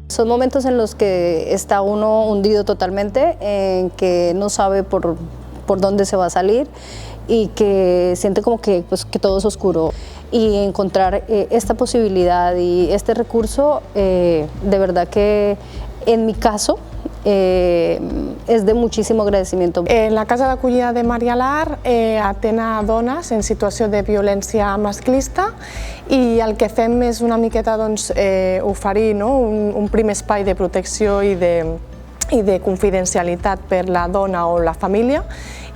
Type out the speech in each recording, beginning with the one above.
Son momentos en los que está uno hundido totalmente, en que no sabe por dónde se va a salir y que siente como que, pues, que todo es oscuro. Y encontrar esta posibilidad y este recurso, de verdad que en mi caso, és de muchísimo agradecimiento. En la casa d'acollida de Maria Lar atén a dones en situació de violència masclista i el que fem és una miqueta oferir un primer espai de protecció i de confidencialitat per la dona o la família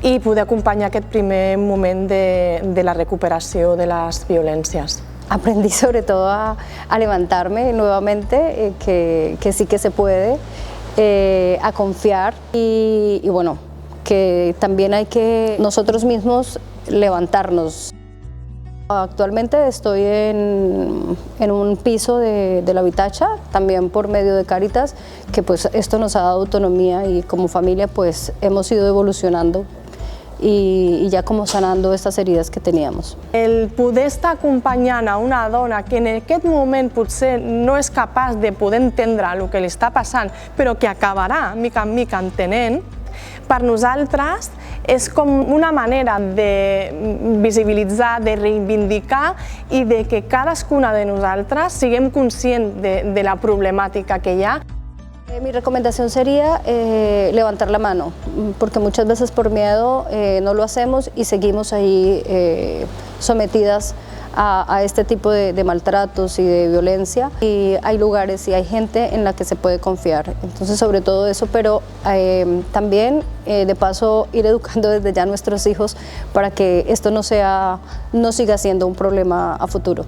i poder acompanyar aquest primer moment de la recuperació de les violències. Aprendí sobre todo a levantarme nuevamente, que sí que se puede, a confiar y bueno, que también hay que nosotros mismos levantarnos. Actualmente estoy en un piso de la Vitacha, también por medio de Cáritas, que pues esto nos ha dado autonomía y como familia pues hemos ido evolucionando i ja com sanando estas herides que teníamos. El poder estar acompanyant a una dona que en aquest moment potser no és capaç de poder entendre el que li està passant, però que acabarà mica en mica entenent, per nosaltres és com una manera de visibilitzar, de reivindicar i de que cadascuna de nosaltres siguem conscients de la problemàtica que hi ha. Mi recomendación sería levantar la mano, porque muchas veces por miedo no lo hacemos y seguimos ahí sometidas a este tipo de maltratos y de violencia. Y hay lugares y hay gente en la que se puede confiar. Entonces, sobre todo eso, pero también de paso ir educando desde ya a nuestros hijos para que esto no siga siendo un problema a futuro.